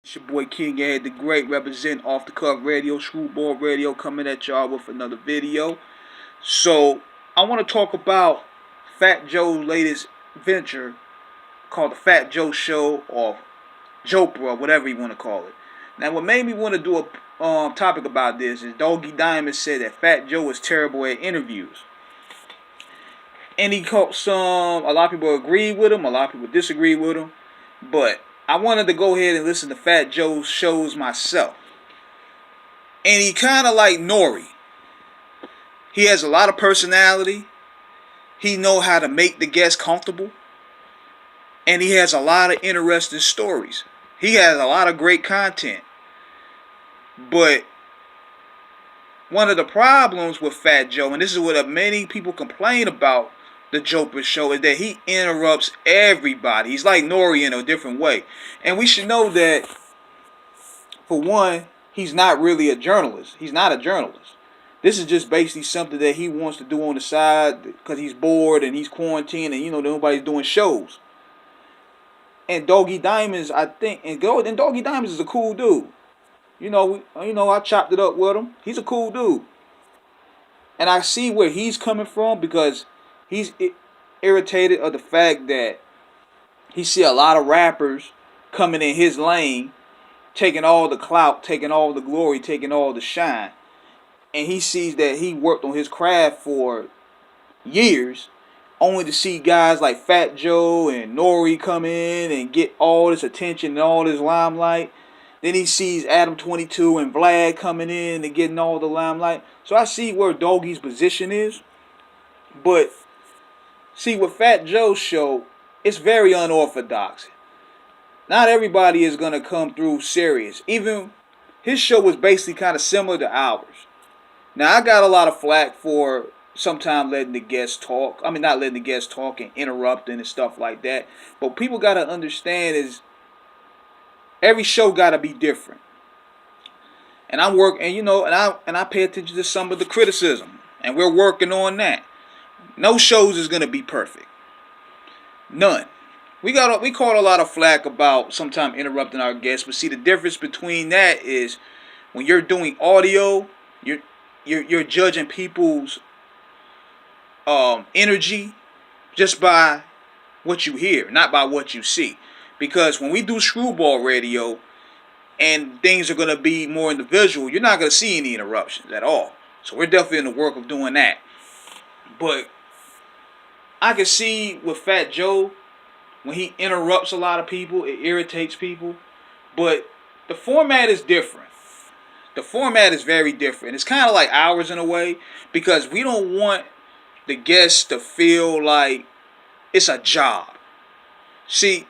It's your boy King Ed the Great, represent Off the Cuff Radio, Screwball Radio, coming at y'all with another video. So, I want to talk about Fat Joe's latest venture called the Fat Joe Show or Jopra, whatever you want to call it. Now, what made me want to do a topic about this is Doggy Diamond said that Fat Joe is terrible at interviews. And he caught a lot of people agree with him, a lot of people disagree with him. But I wanted to go ahead and listen to Fat Joe's shows myself. And he kind of like Nori. He has a lot of personality. He know how to make the guests comfortable. And he has a lot of interesting stories. He has a lot of great content. But one of the problems with Fat Joe, and this is what many people complain about the Joker show, is that he interrupts everybody. He's like Nori in a different way. And we should know that, for one, he's not really a journalist. He's not a journalist. This is just basically something that he wants to do on the side because he's bored and he's quarantined and, nobody's doing shows. And Doggy Diamonds, I think, and Doggy Diamonds is a cool dude. I chopped it up with him. He's a cool dude. And I see where he's coming from because he's irritated of the fact that he see a lot of rappers coming in his lane, taking all the clout, taking all the glory, taking all the shine. And he sees that he worked on his craft for years, only to see guys like Fat Joe and Nori come in and get all this attention and all this limelight. Then he sees Adam 22 and Vlad coming in and getting all the limelight. So I see where Doggy's position is. But see, with Fat Joe's show, it's very unorthodox. Not everybody is going to come through serious. Even his show was basically kind of similar to ours. Now, I got a lot of flack for sometimes letting the guests talk. I mean, not letting the guests talk and interrupting and stuff like that. But people got to understand is every show got to be different. And I'm working, and I pay attention to some of the criticism. And we're working on that. No shows is going to be perfect. None. We caught a lot of flack about sometimes interrupting our guests, but see the difference between that is when you're doing audio, you're judging people's energy just by what you hear, not by what you see. Because when we do Screwball Radio and things are going to be more individual, you're not going to see any interruptions at all. So we're definitely in the work of doing that. But I can see with Fat Joe, when he interrupts a lot of people, it irritates people. But the format is different. The format is very different. It's kind of like ours in a way, because we don't want the guests to feel like it's a job. See,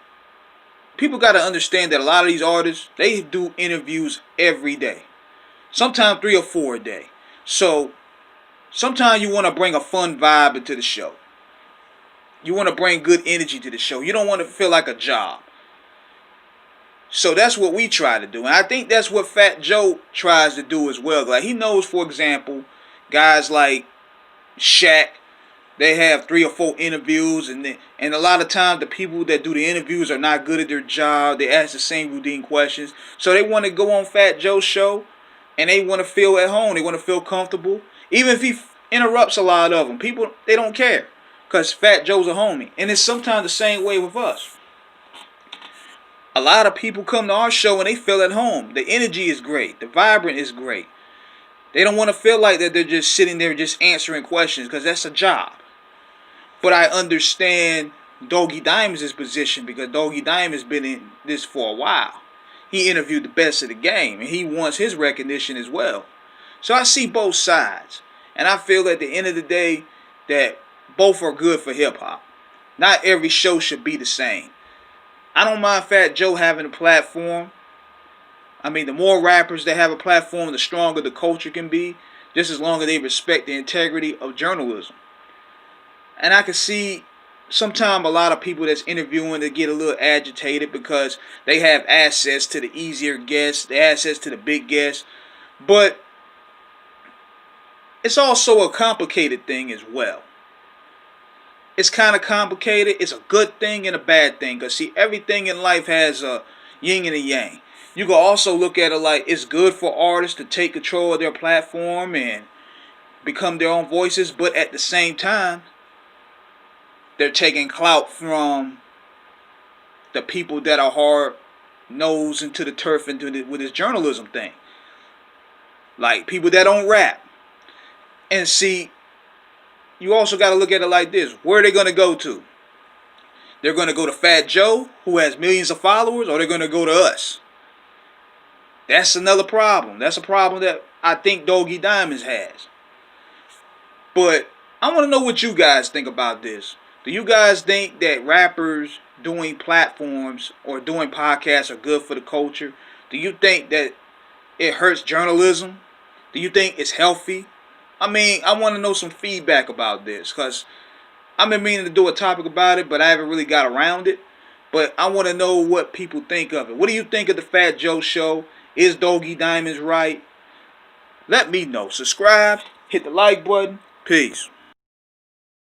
people got to understand that a lot of these artists, they do interviews every day. Sometimes 3 or 4 a day. So sometimes you want to bring a fun vibe into the show. You want to bring good energy to the show. You don't want to feel like a job. So that's what we try to do. And I think that's what Fat Joe tries to do as well. Like, he knows, for example, guys like Shaq, they have 3 or 4 interviews. And a lot of times the people that do the interviews are not good at their job. They ask the same routine questions. So they want to go on Fat Joe's show and they want to feel at home. They want to feel comfortable. Even if he interrupts a lot of them, people, they don't care. Because Fat Joe's a homie. And it's sometimes the same way with us. A lot of people come to our show and they feel at home. The energy is great. The vibrant is great. They don't want to feel like that they're just sitting there just answering questions, because that's a job. But I understand Doggy Diamond's position, because Doggy Diamond's been in this for a while. He interviewed the best of the game and he wants his recognition as well. So I see both sides. And I feel at the end of the day that both are good for hip-hop. Not every show should be the same. I don't mind Fat Joe having a platform. I mean, the more rappers that have a platform, the stronger the culture can be, just as long as they respect the integrity of journalism. And I can see sometimes a lot of people that's interviewing, they get a little agitated because they have access to the easier guests, the access to the big guests. But it's also a complicated thing as well. It's kind of complicated. It's a good thing and a bad thing. Because, see, everything in life has a yin and a yang. You can also look at it like it's good for artists to take control of their platform and become their own voices, but at the same time, they're taking clout from the people that are hard nosed into the turf with this journalism thing. Like people that don't rap. And see, you also got to look at it like this. Where are they going to go to? They're going to go to Fat Joe, who has millions of followers, or they're going to go to us? That's another problem. That's a problem that I think Doggy Diamonds has. But I want to know what you guys think about this. Do you guys think that rappers doing platforms or doing podcasts are good for the culture? Do you think that it hurts journalism? Do you think it's healthy? I mean, I want to know some feedback about this because I've been meaning to do a topic about it, but I haven't really got around it. But I want to know what people think of it. What do you think of the Fat Joe Show? Is Doggy Diamonds right? Let me know. Subscribe, hit the like button. Peace.